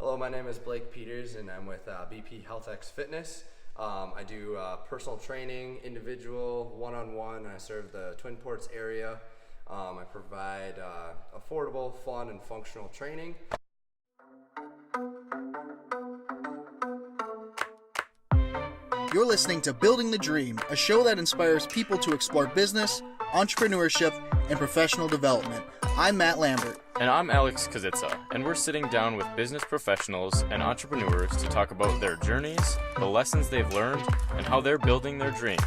Hello, my name is Blake Peters, and I'm with BP HealthxFitness. I do personal training, individual, one-on-one. I serve the Twin Ports area. I provide affordable, fun, and functional training. You're listening to Building the Dream, a show that inspires people to explore business, entrepreneurship, and professional development. I'm Matt Lambert. And I'm Alex Kazitsa, and we're sitting down with business professionals and entrepreneurs to talk about their journeys, the lessons they've learned, and how they're building their dream.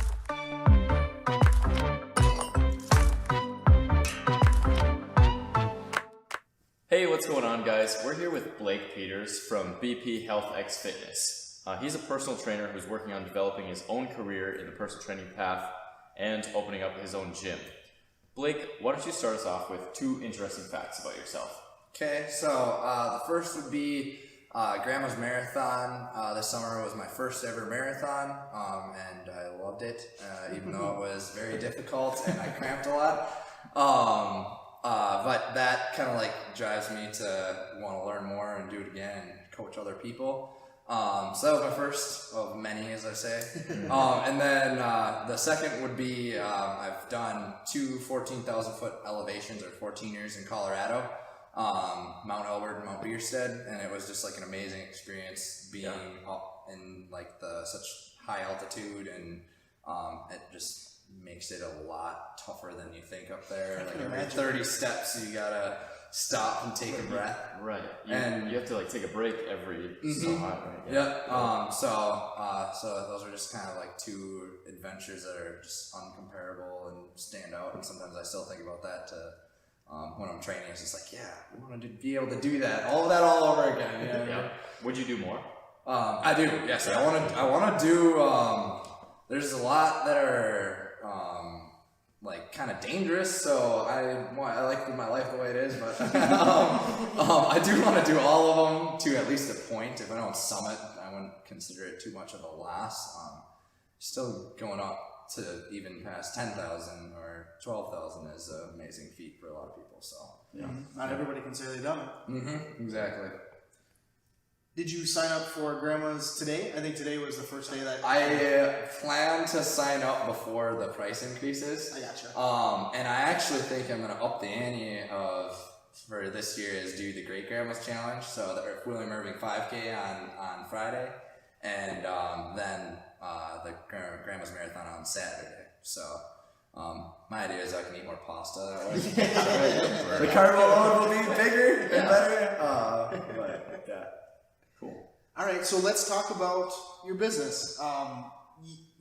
Hey, what's going on, guys? We're here with Blake Peters from BP HealthxFitness. He's a personal trainer who's working on developing his own career in the personal training path and opening up his own gym. Blake, why don't you start us off with 2 interesting facts about yourself? Okay, so the first would be Grandma's Marathon. This summer was my first ever marathon, and I loved it, even though it was very difficult and I cramped a lot. But that kind of like drives me to want to learn more and do it again and coach other people. So that was my first of many, as I say. And then the second would be I've done 2 14,000-foot elevations or 14ers in Colorado, Mount Elbert and Mount Bierstead, and it was just like an amazing experience being up in like such high altitude, and it just makes it a lot tougher than you think up there. Like every 30 steps you gotta stop and take a breath. Right. And you have to like take a break every so high, right? Yeah. So those are just kind of like 2 adventures that are just uncomparable and stand out. And sometimes I still think about that when I'm training. It's just like, yeah, we want to be able to do that all over again. You know? Yeah. Would you do more? I do. Yes. I want to do. There's a lot that are like kind of dangerous, so I like my life the way it is, but I do want to do all of them to at least a point. If I don't summit, I wouldn't consider it too much of a loss. Still going up to even past 10,000 or 12,000 is an amazing feat for a lot of people. So yeah, not everybody can say they've done it. Exactly. Did you sign up for Grandma's today? I think today was the first day that... I plan to sign up before the price increases. I gotcha. And I actually think I'm going to up the ante for this year is do the Great Grandma's Challenge. So the William Irving 5K on Friday, and then the Grandma's Marathon on Saturday. So my idea is I can eat more pasta that way. The carbo load will be bigger and better. But yeah. Cool. All right, so let's talk about your business.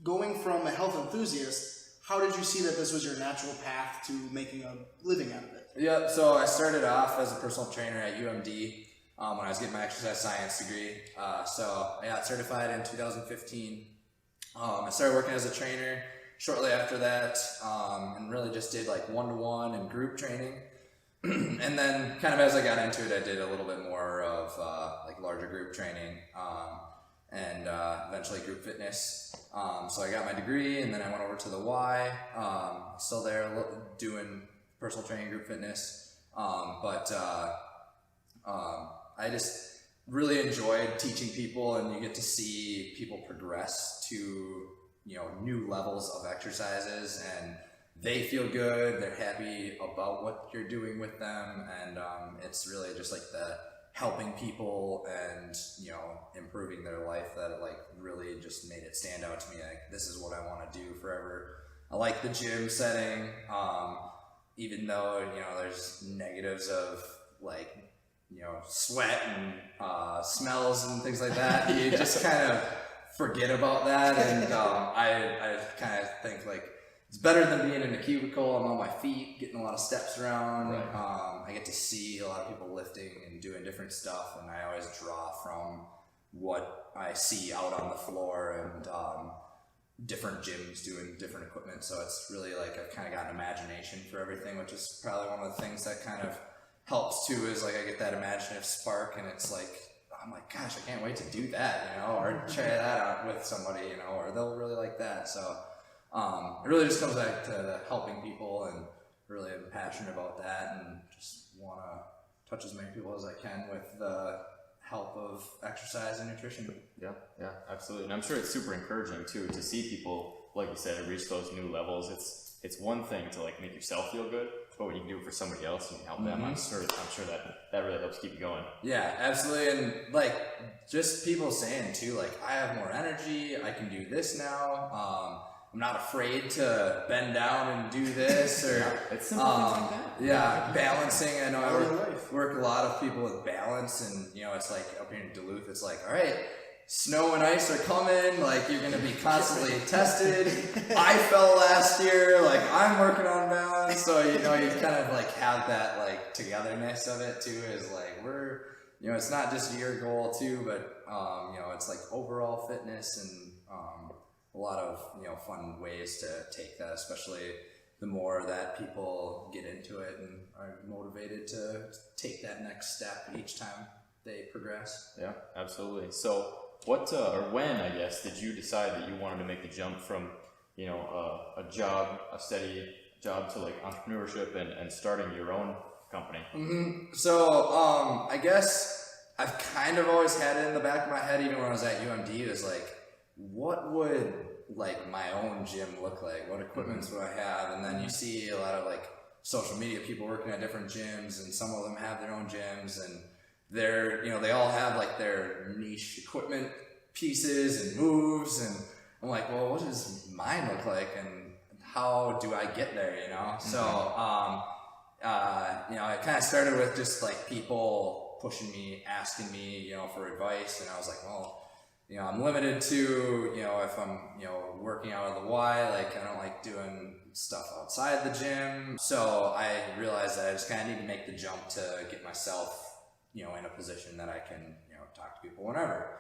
Going from a health enthusiast, how did you see that this was your natural path to making a living out of it? Yeah, so I started off as a personal trainer at UMD when I was getting my exercise science degree. So I got certified in 2015. I started working as a trainer shortly after that, and really just did like one-to-one and group training. And then kind of as I got into it, I did a little bit more of like larger group training and eventually group fitness. So I got my degree, and then I went over to the Y, still there doing personal training, group fitness. But I just really enjoyed teaching people, and you get to see people progress to, new levels of exercises, and they feel good, they're happy about what you're doing with them, and it's really just like the helping people and improving their life that like really just made it stand out to me. Like, this is what I want to do forever. I like the gym setting, even though there's negatives of like sweat and smells and things like that. You just kind of forget about that, and I kind of think like, it's better than being in a cubicle. I'm on my feet, getting a lot of steps around. Right. I get to see a lot of people lifting and doing different stuff, and I always draw from what I see out on the floor and different gyms doing different equipment. So it's really like I've kind of got an imagination for everything, which is probably one of the things that kind of helps too, is like I get that imaginative spark, and it's like, I'm like, gosh, I can't wait to do that, or try that out with somebody, or they'll really like that. So it really just comes back to the helping people, and really am passionate about that, and just want to touch as many people as I can with the help of exercise and nutrition. Yeah, absolutely. And I'm sure it's super encouraging too to see people, like you said, reach those new levels. It's one thing to like make yourself feel good, but when you can do it for somebody else and you help them, I'm sure that really helps keep you going. Yeah, absolutely. And like just people saying too, like I have more energy, I can do this now. I'm not afraid to bend down and do this, or it's simple things like that. Yeah, balancing. I know I work a lot of people with balance, and you know, it's like up here in Duluth, it's like, all right, snow and ice are coming, like you're gonna be constantly tested. I fell last year, like I'm working on balance, so you know, you kind of like have that like togetherness of it too, is like we're, you know, it's not just your goal too, but you know, it's like overall fitness and a lot of, you know, fun ways to take that, especially the more that people get into it and are motivated to take that next step each time they progress. Yeah, absolutely. So what or when, I guess, did you decide that you wanted to make the jump from, you know, a steady job to like entrepreneurship and starting your own company? So I guess I've kind of always had it in the back of my head, even when I was at UMD, it was like, what would like my own gym look like? What equipments would I have? And then you see a lot of like social media people working at different gyms, and some of them have their own gyms, and they're, you know, they all have like their niche equipment pieces and moves, and I'm like, well, what does mine look like, and how do I get there, you know? So you know, it kind of started with just like people pushing me, asking me, you know, for advice, and I was like, well, you know, I'm limited to, you know, if I'm, you know, working out of the Y, like I don't like doing stuff outside the gym. So I realized that I just kind of need to make the jump to get myself, you know, in a position that I can, you know, talk to people whenever.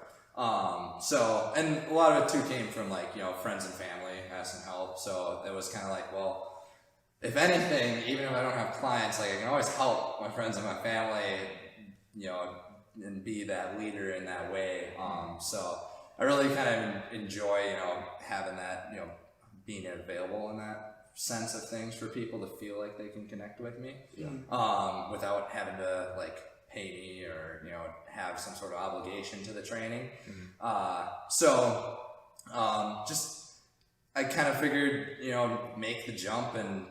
So, and a lot of it too came from like, you know, friends and family asking help. So it was kind of like, well, if anything, even if I don't have clients, like I can always help my friends and my family, you know, and be that leader in that way. So I really kind of enjoy, you know, having that, you know, being available in that sense of things for people to feel like they can connect with me, without having to like pay me or, you know, have some sort of obligation to the training. So just, I kind of figured, you know, make the jump and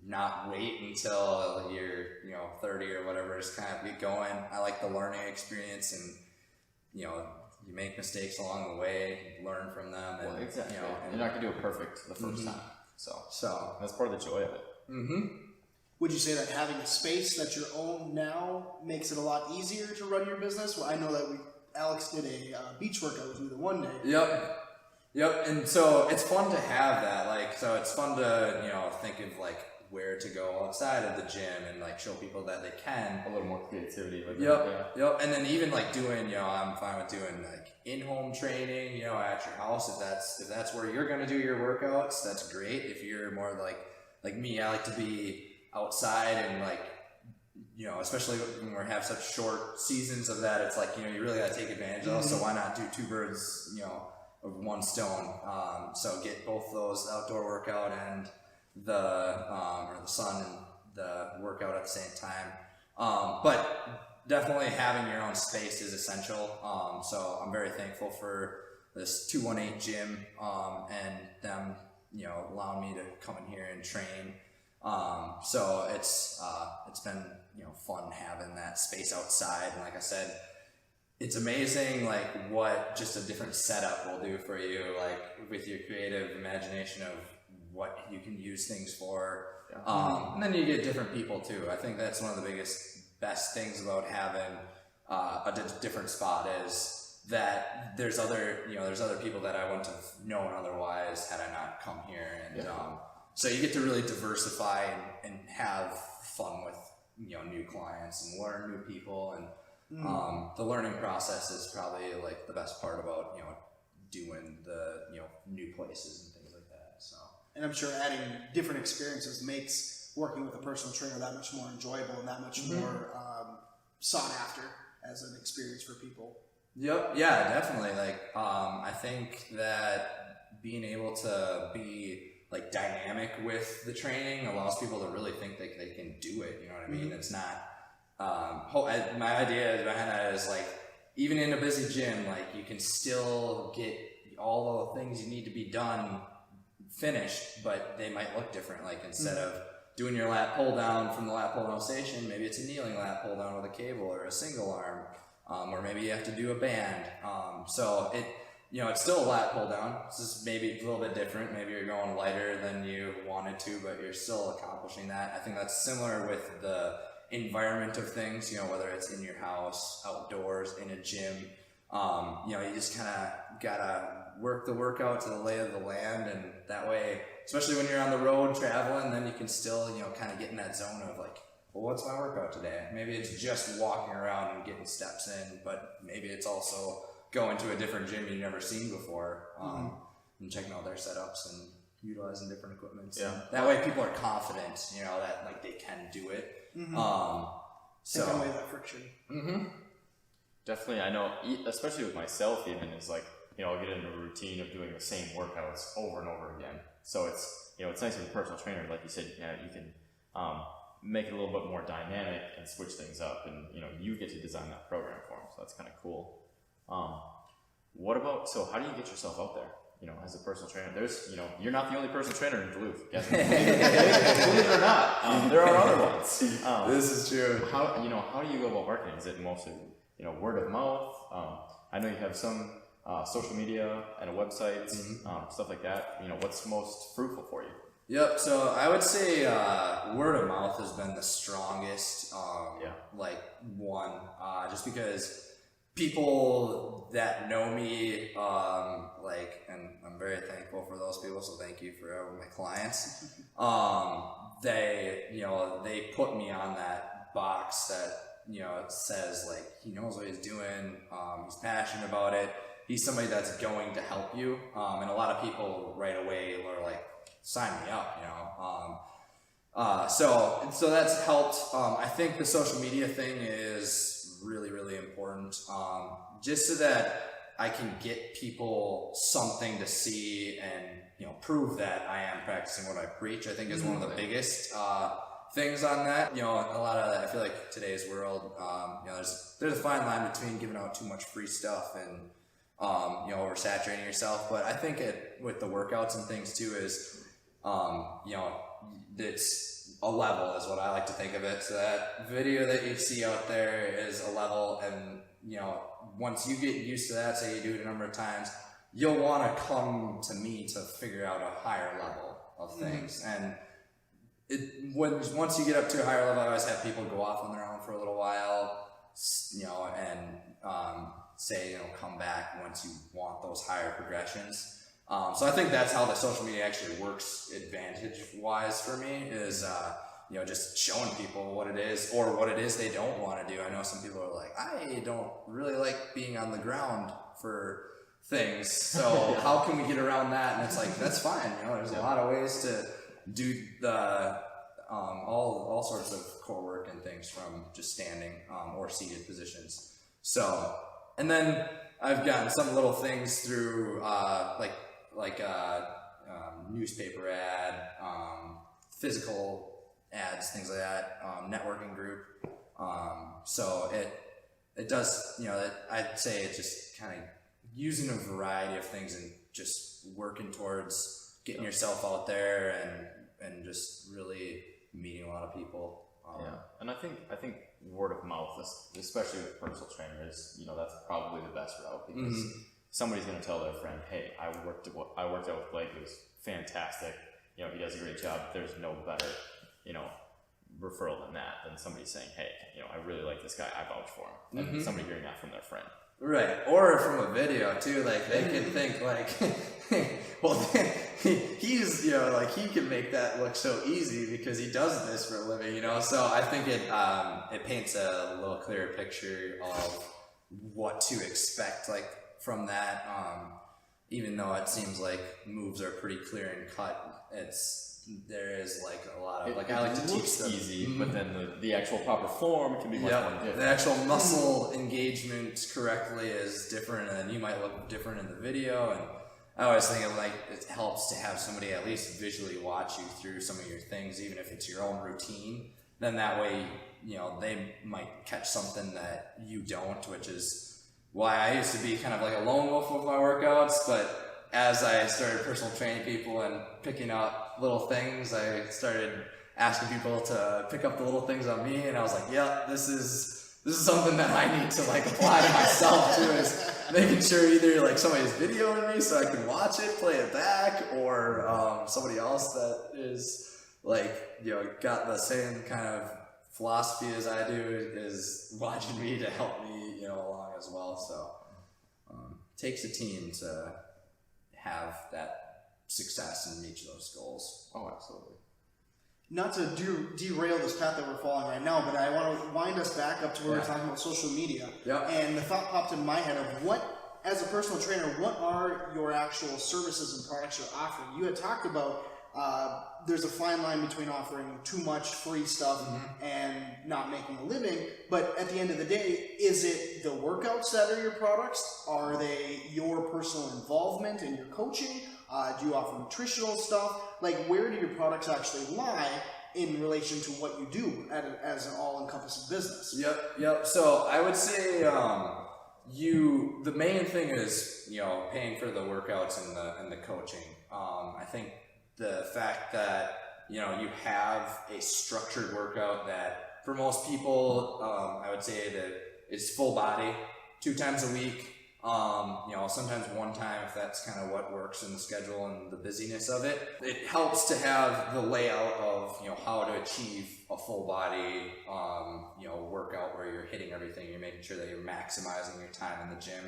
not wait until you're, you know, 30 or whatever, just kind of get going. I like the learning experience, and, you know, you make mistakes along the way, you learn from them. And, exactly. You know, and you're not going to do it perfect the first time. So that's part of the joy of it. Would you say that having a space that you own now makes it a lot easier to run your business? Well, I know that Alex did a beach workout with you the one day. Yep. And so it's fun to have that. Like, so it's fun to, you know, think of like where to go outside of the gym and like show people that they can. A little more creativity. Like Yep. And then even like doing, you know, I'm fine with doing like in-home training, you know, at your house. If that's where you're going to do your workouts, that's great. If you're more like me, I like to be outside, and like, you know, especially when we have such short seasons of that, it's like, you know, you really got to take advantage of those. So why not do two birds, you know, of one stone? So get both those outdoor workout and the sun and the workout at the same time. But definitely having your own space is essential. So I'm very thankful for this 218 gym, and them, you know, allowing me to come in here and train. So it's been, you know, fun having that space outside. And like I said, it's amazing like what just a different setup will do for you, like with your creative imagination of what you can use things for. And then you get different people too. I think that's one of the best things about having a different spot is that there's other people that I wouldn't have known otherwise had I not come here. And so you get to really diversify and have fun with, you know, new clients and learn new people. And the learning process is probably like the best part about, you know, doing the, you know, new places and things like that. So. And I'm sure adding different experiences makes working with a personal trainer that much more enjoyable and that much more sought after as an experience for people. Yep. Yeah, definitely. Like, I think that being able to be like dynamic with the training allows people to really think that they can do it. You know what I mean? It's not, my idea behind that is like, even in a busy gym, like you can still get all the things you need to be done finished, but they might look different. Like instead of doing your lat pull down from the lat pull down station, maybe it's a kneeling lat pull down with a cable or a single arm, or maybe you have to do a band. So it's still a lat pull down. It's just maybe a little bit different. Maybe you're going lighter than you wanted to, but you're still accomplishing that. I think that's similar with the environment of things, whether it's in your house, outdoors, in a gym. You just kind of gotta work the workout to the lay of the land, and that way, especially when you're on the road traveling, then you can still, kind of get in that zone of like, well, what's my workout today? Maybe it's just walking around and getting steps in, but maybe it's also going to a different gym you've never seen before, and checking out their setups and utilizing different equipment. Yeah. That way people are confident, that like they can do it. Take away that friction. Definitely, I know, especially with myself even, is like, I'll get into a routine of doing the same workouts over and over again. So it's, it's nice with a personal trainer, like you said, you can make it a little bit more dynamic and switch things up, and you get to design that program for them, so that's kind of cool. So how do you get yourself out there? As a personal trainer, there's, you're not the only personal trainer in Duluth. Believe it or not, there are other ones. This is true. How do you go about marketing? Is it mostly, word of mouth? I know you have some social media and a website, stuff like that. What's most fruitful for you? Yep. So I would say word of mouth has been the strongest, one, just because people that know me, and I'm very thankful for those people, so thank you for my clients. They put me on that box that, it says like, he knows what he's doing, he's passionate about it, he's somebody that's going to help you. And a lot of people right away are like, sign me up, so that's helped. I think the social media thing is really, really important, just so that I can get people something to see and, prove that I am practicing what I preach. I think is one of the biggest things on that. A lot of that, I feel like today's world, there's a fine line between giving out too much free stuff and oversaturating yourself. But I think with the workouts and things too is, it's a level is what I like to think of it. So that video that you see out there is a level, and once you get used to that, say you do it a number of times, you'll want to come to me to figure out a higher level of things. And once you get up to a higher level, I always have people go off on their own for a little while, and say, come back once you want those higher progressions. So I think that's how the social media actually works advantage-wise for me is, just showing people what it is or what it is they don't want to do. I know some people are like, I don't really like being on the ground for things, so how can we get around that? And it's like, that's fine. There's a lot of ways to do the all sorts of core work and things from just standing or seated positions. So, and then I've gotten some little things through newspaper ad, physical ads, things like that, networking group. So it does, I'd say it's just kind of using a variety of things and just working towards getting yourself out there and just really meeting a lot of people. And I think word of mouth, especially with personal trainers, that's probably the best route, because somebody's going to tell their friend, hey, I worked out with Blake, it was fantastic, he does a great job, there's no better, referral than somebody saying, hey, I really like this guy, I vouch for him, and somebody hearing that from their friend. Right, or from a video too, like they can think like, well, he's, he can make that look so easy because he does this for a living, so I think it paints a little clearer picture of what to expect, like, from that, even though it seems like moves are pretty clear and cut, there is like a lot of, I like to teach them. Easy, but then the actual proper form can be much more different. The actual muscle engagement correctly is different, and you might look different in the video, and I always think it helps to have somebody at least visually watch you through some of your things, even if it's your own routine. Then that way, they might catch something that you don't, which is why I used to be kind of like a lone wolf with my workouts, but as I started personal training people and picking up little things, I started asking people to pick up the little things on me, and I was like, yeah, this is something that I need to like apply to myself too, is making sure either like somebody's videoing me so I can watch it, play it back, or somebody else that is like, you know, got the same kind of philosophy as I do is watching me to help me, you know, along as well. So takes a team to have that success and reach those goals. Oh, absolutely. Not to derail this path that we're following right now, but I want to wind us back up to where we're talking about social media. Yep. And the thought popped in my head of what, as a personal trainer, what are your actual services and products you're offering? You had talked about there's a fine line between offering too much free stuff and not making a living, but at the end of the day, is it the workouts that are your products? Are they your personal involvement in your coaching? Do you offer nutritional stuff? Like, where do your products actually lie in relation to what you do as an all-encompassing business? Yep. So I would say the main thing is, you know, paying for the workouts and the coaching. I think the fact that, you know, you have a structured workout that for most people, I would say that it's full body 2 times a week. You know, sometimes 1 time if that's kind of what works in the schedule and the busyness of it. It helps to have the layout of, you know, how to achieve a full body, you know, workout where you're hitting everything, you're making sure that you're maximizing your time in the gym.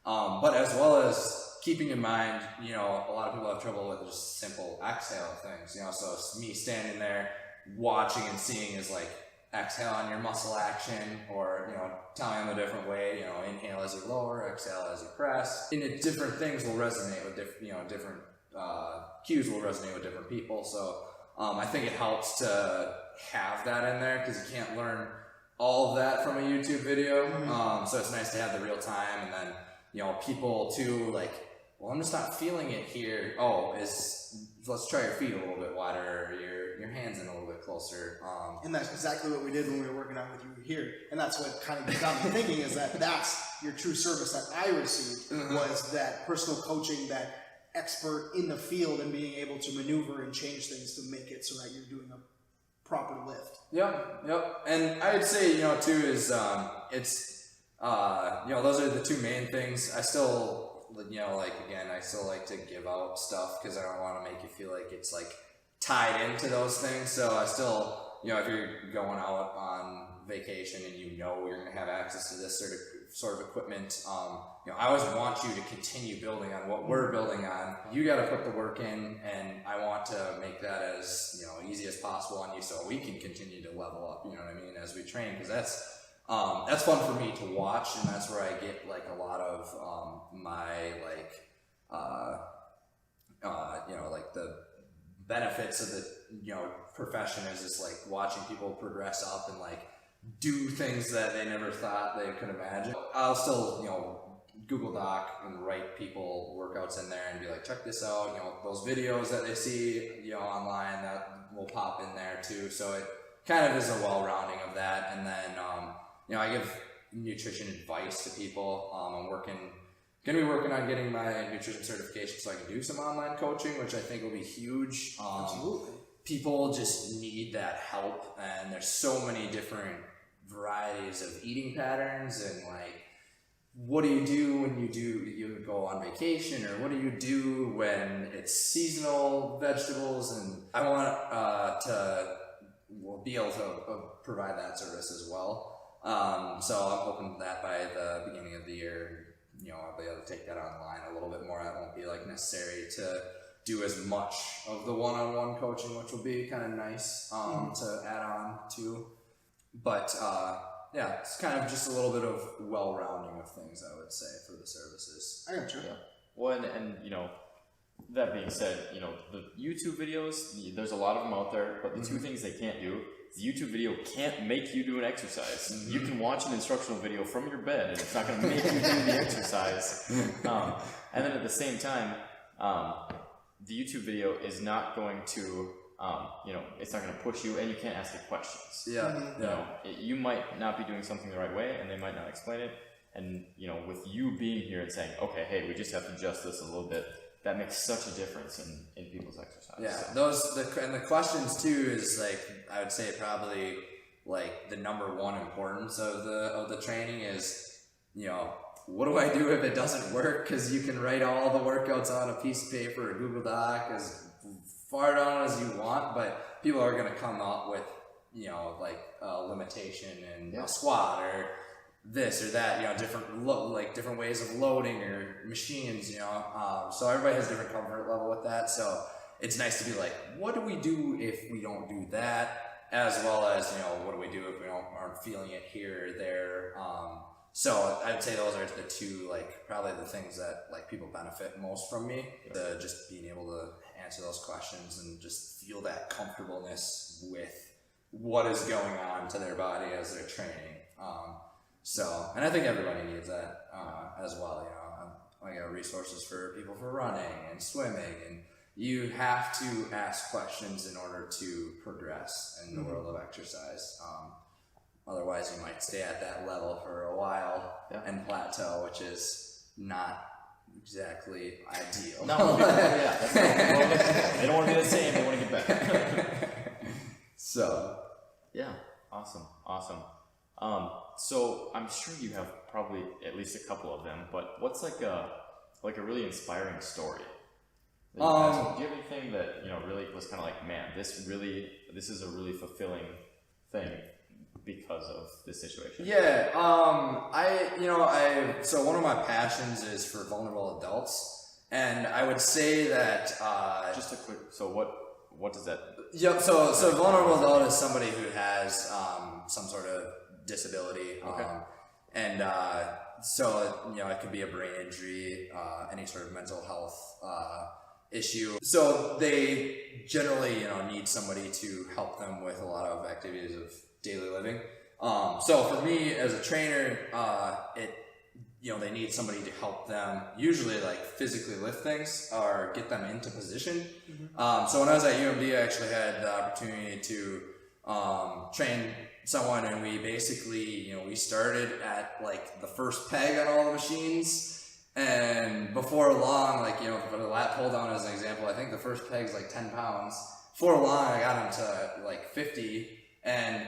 But as well as keeping in mind, you know, a lot of people have trouble with just simple exhale things, you know, so me standing there watching and seeing is like, exhale on your muscle action, or, you know, telling them a different way, you know, inhale as you lower, exhale as you press. And different things will resonate with different cues will resonate with different people. So I think it helps to have that in there, because you can't learn all of that from a YouTube video. So it's nice to have the real time, and then, you know, people too, like, well, I'm just not feeling it here. Let's try your feet a little bit wider, or your hands in a little bit closer. And that's exactly what we did when we were working out with you here. And that's what kind of got me thinking, is that's your true service that I received, was that personal coaching, that expert in the field and being able to maneuver and change things to make it so that you're doing a proper lift. Yep. And I would say, you know, too, is it's, you know, those are the 2 main things. I still, you know, like, again, I still like to give out stuff because I don't want to make you feel like it's like tied into those things. So I still, you know, if you're going out on vacation and you know you're going to have access to this sort of equipment, you know, I always want you to continue building on what we're building on. You got to put the work in, and I want to make that as, you know, easy as possible on you, so we can continue to level up, you know what I mean, as we train, because that's fun for me to watch, and that's where I get like a lot of my like you know, like the benefits of the, you know, profession is just like watching people progress up and like do things that they never thought they could imagine. I'll still, you know, Google Doc and write people workouts in there and be like, check this out, you know, those videos that they see, you know, online, that will pop in there too. So it kind of is a well-rounding of that. And then you know, I give nutrition advice to people. I'm gonna be working on getting my nutrition certification so I can do some online coaching, which I think will be huge. Absolutely. People just need that help, and there's so many different varieties of eating patterns, and like, what do you do when you go on vacation, or what do you do when it's seasonal vegetables? And I want to be able to provide that service as well. So I'm hoping that by the beginning of the year, you know, I'll be able to take that online a little bit more. It won't be like necessary to do as much of the one-on-one coaching, which will be kind of nice to add on to. But yeah, it's kind of just a little bit of well-rounding of things, I would say, for the services. I got you. Yeah. Well, and you know, that being said, you know, the YouTube videos, there's a lot of them out there, but the 2 things they can't do, the YouTube video can't make you do an exercise. You can watch an instructional video from your bed, and it's not going to make you do the exercise. And then at the same time, the YouTube video is not going to, you know, it's not going to push you, and you can't ask it questions. Yeah. You know, you might not be doing something the right way, and they might not explain it. And with you being here and saying, okay, hey, we just have to adjust this a little bit, that makes such a difference in people's exercise. Yeah, and the questions too is like, I would say probably like the number one importance of the training is, what do I do if it doesn't work? Because you can write all the workouts on a piece of paper or Google Doc as far down as you want, but people are going to come up with, like a limitation in a squat or this or that, different ways of loading or machines, so everybody has different comfort level with that. So it's nice to be like, what do we do if we don't do that? As well as, what do we do if we aren't feeling it here or there? So I'd say those are the two, like, probably the things that like people benefit most from me. Just being able to answer those questions and just feel that comfortableness with what is going on to their body as they're training. And I think everybody needs that as well. I got resources for people for running and swimming, and you have to ask questions in order to progress in the world of exercise. Otherwise, you might stay at that level for a while and plateau, which is not exactly ideal. No, they don't want to be the same. They want to get better. So, yeah, awesome. So I'm sure you have probably at least a couple of them, but what's like a really inspiring story? Do you have anything that really was kind of like, man, this is a really fulfilling thing because of this situation? Yeah, so one of my passions is for vulnerable adults, and I would say that just a quick. So what does that? Yep. So vulnerable adult is somebody who has some sort of disability. Okay. It could be a brain injury, any sort of mental health issue. So they generally, need somebody to help them with a lot of activities of daily living. So for me as a trainer, they need somebody to help them usually like physically lift things or get them into position. So when I was at UMD, I actually had the opportunity to train someone, and we basically, we started at like the first peg on all the machines, and before long, for the lat pull down as an example, I think the first peg's like 10 pounds. Before long, I got him to like 50, and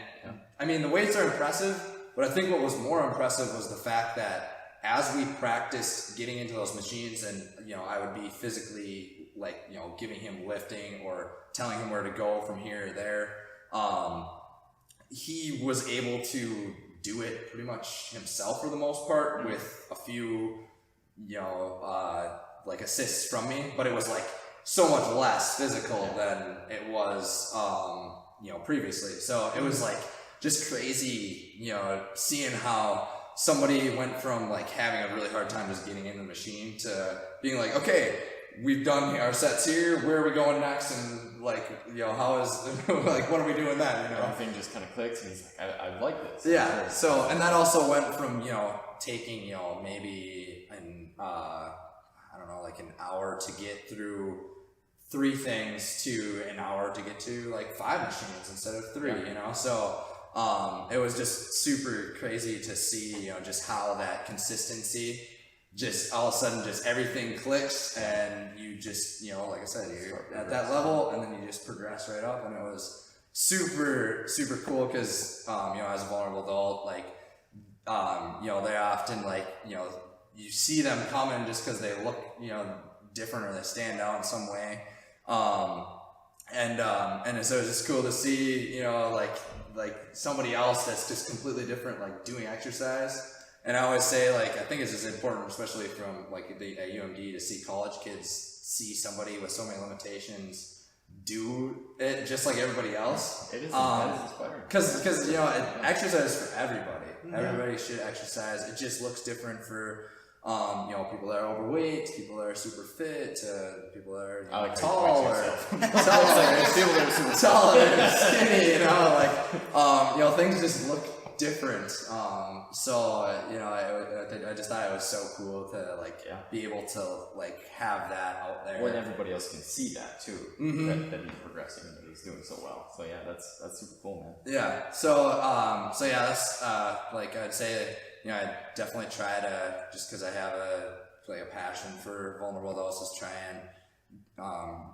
I mean, the weights are impressive, but I think what was more impressive was the fact that as we practiced getting into those machines, and I would be physically like, giving him lifting or telling him where to go from here or there, he was able to do it pretty much himself for the most part, with a few, like assists from me, but it was like so much less physical than it was, previously. So it was like just crazy, seeing how somebody went from like having a really hard time just getting in the machine to being like, okay, we've done our sets here, where are we going next? And like, how is, like, what are we doing then? Everything just kind of clicks, and he's like, I like this. Yeah. Sure. So, and that also went from, taking, maybe like an hour to get through 3 things to an hour to get to like 5 machines instead of 3, So, it was just super crazy to see, just how that consistency, just all of a sudden, just everything clicks, and you just, like I said, you're at that level, and then you just progress right up, and it was super, super cool, because, as a vulnerable adult, like, they often, like, you see them coming just because they look, different, or they stand out in some way, and so it's just cool to see, like somebody else that's just completely different, like doing exercise. And I always say, like, I think it's just important, especially from like at UMD, to see college kids see somebody with so many limitations do it just like everybody else. It is inspiring. Because exercise is for everybody. Everybody should exercise. It just looks different for people that are overweight, people that are super fit, people that are tall or people that are super tall or skinny. Things just look different. I just thought it was so cool to be able to have that out there. When everybody else can see that too, that he's progressing and that he's doing so well. So yeah, that's super cool, man. Yeah. So that's I'd say, I definitely try to, just because I have a passion for vulnerable adults, just try and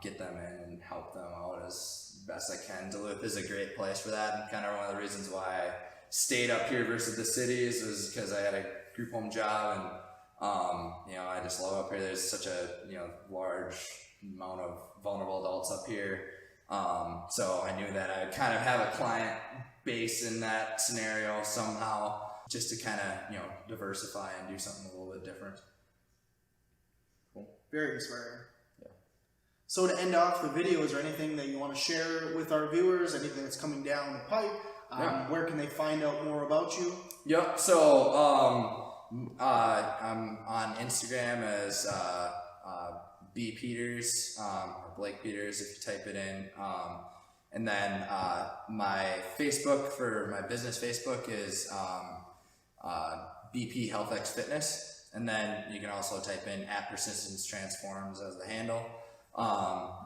get them in and help them out as best I can. Duluth is a great place for that, and kind of one of the reasons why I stayed up here versus the cities was because I had a group home job, and I just love up here. There's such a large amount of vulnerable adults up here, so I knew that I'd kind of have a client base in that scenario somehow, just to kind of diversify and do something a little bit different. Cool. Very inspiring. Yeah. So to end off the video, is there anything that you want to share with our viewers? Anything that's coming down the pipe? Where can they find out more about you? Yep. So I'm on Instagram as B Peters or Blake Peters if you type it in. And then my Facebook for my business Facebook is BP HealthxFitness. And then you can also type in @PersistenceTransforms as the handle.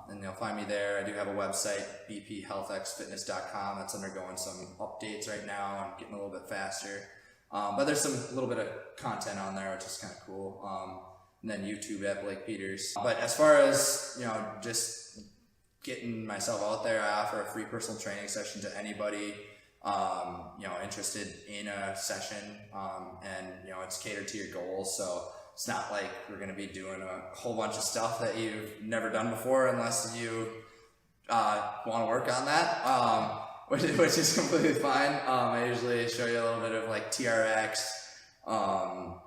And you'll find me there. I do have a website, bphealthxfitness.com. That's undergoing some updates right now and getting a little bit faster. But there's a little bit of content on there, which is kind of cool. And then YouTube at Blake Peters. But as far as, just getting myself out there, I offer a free personal training session to anybody, interested in a session. And, it's catered to your goals. So it's not like we're going to be doing a whole bunch of stuff that you've never done before unless you want to work on that, which is completely fine. I usually show you a little bit of like TRX, a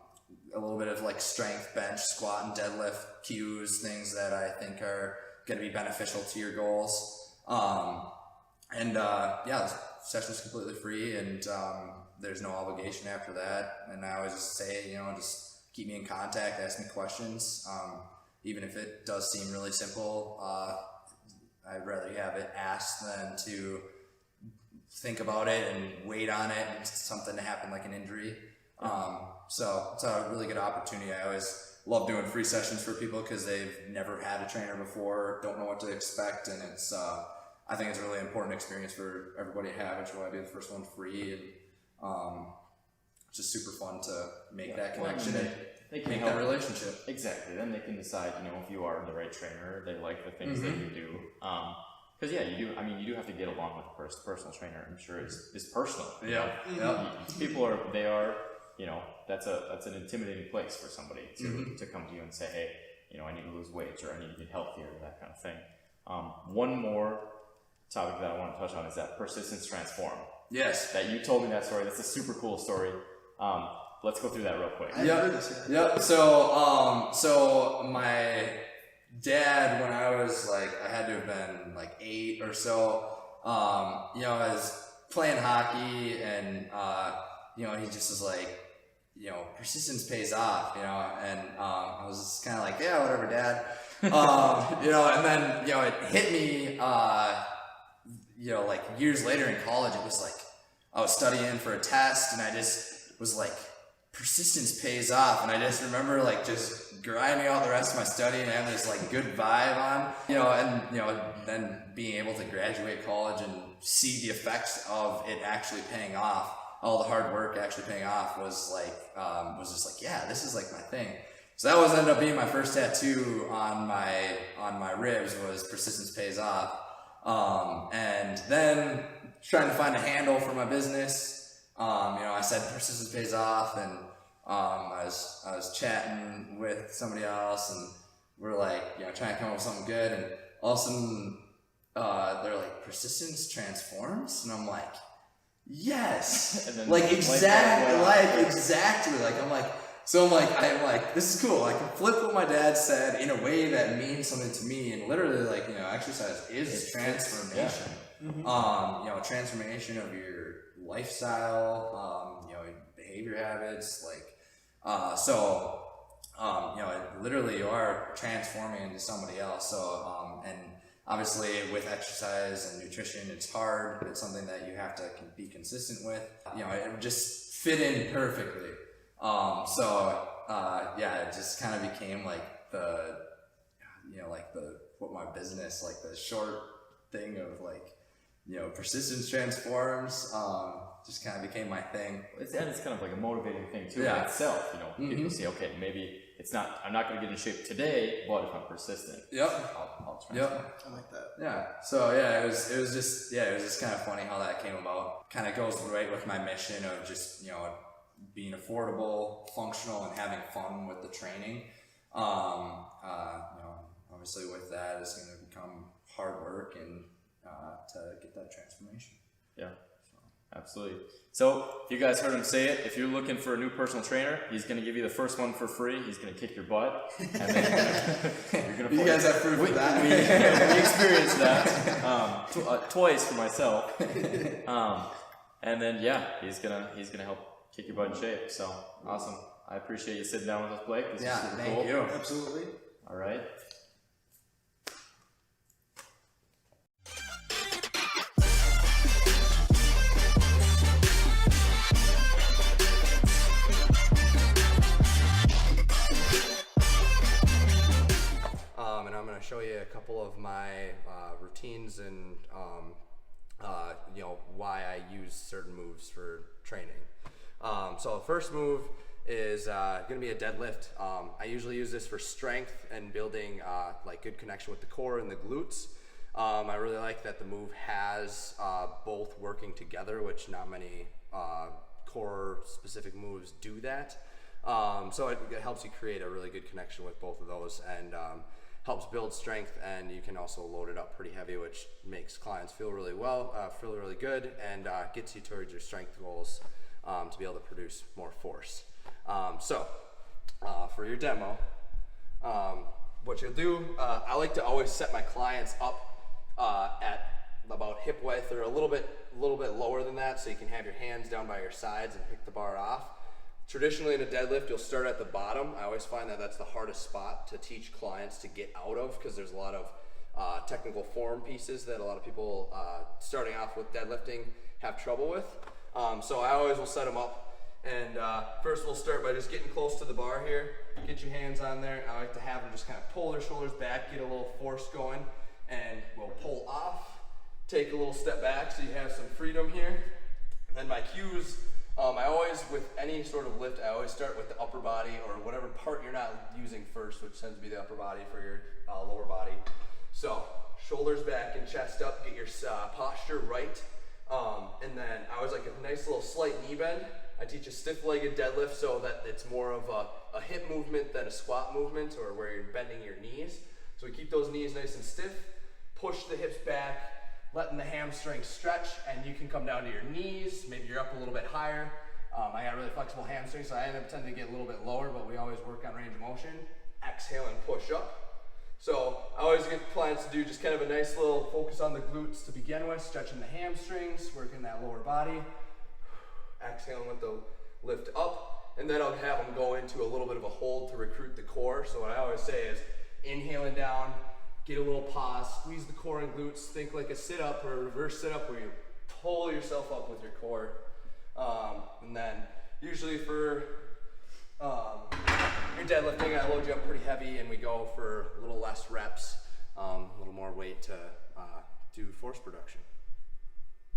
little bit of like strength, bench, squat, and deadlift cues, things that I think are going to be beneficial to your goals. The session's completely free, and there's no obligation after that. And I always just say, just keep me in contact, ask me questions. Even if it does seem really simple, I'd rather have it asked than to think about it and wait on it and something to happen like an injury. So it's a really good opportunity. I always love doing free sessions for people because they've never had a trainer before, don't know what to expect, and it's I think it's a really important experience for everybody to have, which is why I do the first one free, and it's just super fun to make that connection and make that relationship. Exactly. Then they can decide, if you are the right trainer, they like the things that you do. Because you do. I mean, you do have to get along with a personal trainer. I'm sure it's personal. Yeah. People are. They are. That's an intimidating place for somebody to come to you and say, hey, I need to lose weight or I need to get healthier, that kind of thing. One more topic that I want to touch on is that persistence transform. Yes. That you told me that story. That's a super cool story. Let's go through that real quick. Yep. So my dad, when I was I had to have been 8 or so, I was playing hockey, and he just was like, persistence pays off, and I was just kind of like, yeah, whatever, Dad. And then it hit me years later in college. It was I was studying for a test, and I just was like, persistence pays off. And I just remember just grinding out the rest of my study and having this good vibe on, and then being able to graduate college and see the effects of it actually paying off, all the hard work actually paying off was just yeah, this is my thing. So that ended up being my first tattoo on my ribs, was persistence pays off. And then trying to find a handle for my business. I said persistence pays off, and I was chatting with somebody else, and we're trying to come up with something good, and all of a sudden they're like, persistence transforms, and I'm like, yes, and then exactly, I'm like, this is cool. I can flip what my dad said in a way that means something to me, and literally exercise is transformation. Yeah. Transformation of your lifestyle, behavior habits, literally you are transforming into somebody else. So, and obviously with exercise and nutrition, it's hard. It's something that you have to be consistent with. It just fit in perfectly. It just kind of became what my business, the short thing of persistence transforms. just kind of became my thing. It's kind of like a motivating thing too in Yeah. itself. You know, people say, okay, maybe I'm not going to get in shape today, but if I'm persistent, Yep. I'll try. Yep. I like that. Yeah. So yeah, it was just kind of funny how that came about. Kind of goes right with my mission of just, you know, being affordable, functional, and having fun with the training. You know, obviously with that it's going to become hard work and to get that transformation. Yeah. Absolutely. So, if you guys heard him say it, if you're looking for a new personal trainer, he's going to give you the first one for free. He's going to kick your butt. And then you're going to You guys have proof of that? we experienced that twice for myself. And then, yeah, he's going to help kick your butt in shape. So, awesome. I appreciate you sitting down with us, Blake. This is super thank cool. you. Absolutely. All right. And I'm going to show you a couple of my routines and you know, why I use certain moves for training. So the first move is going to be a deadlift. I usually use this for strength and building like good connection with the core and the glutes. I really like that the move has both working together, which not many core specific moves do that. So it helps you create a really good connection with both of those, and helps build strength, and you can also load it up pretty heavy, which makes clients feel really good, and gets you towards your strength goals to be able to produce more force. So for your demo, what you'll do, I like to always set my clients up at about hip width or a little bit lower than that, so you can have your hands down by your sides and pick the bar off. Traditionally in a deadlift, you'll start at the bottom. I always find that that's the hardest spot to teach clients to get out of, because there's a lot of technical form pieces that a lot of people starting off with deadlifting have trouble with. So I always will set them up, and first we'll start by just getting close to the bar here. Get your hands on there. I like to have them just kind of pull their shoulders back, get a little force going, and we'll pull off, take a little step back so you have some freedom here. And my cues, I always, with any sort of lift, I always start with the upper body, or whatever part you're not using first, which tends to be the upper body for your lower body. So shoulders back and chest up, get your posture right. And then I always like a nice little slight knee bend. I teach a stiff-legged deadlift so that it's more of a hip movement than a squat movement, or where you're bending your knees. So we keep those knees nice and stiff, push the hips back, letting the hamstrings stretch, and you can come down to your knees. Maybe you're up a little bit higher. I got really flexible hamstrings, so I end up tending to get a little bit lower, but we always work on range of motion. Exhale and push up. So I always get clients to do just kind of a nice little focus on the glutes to begin with, stretching the hamstrings, working that lower body. Exhaling with the lift up, and then I'll have them go into a little bit of a hold to recruit the core. So what I always say is inhaling down, get a little pause, squeeze the core and glutes, think like a sit-up or a reverse sit-up where you pull yourself up with your core. And then usually for your deadlifting, I load you up pretty heavy and we go for a little less reps, a little more weight to do force production.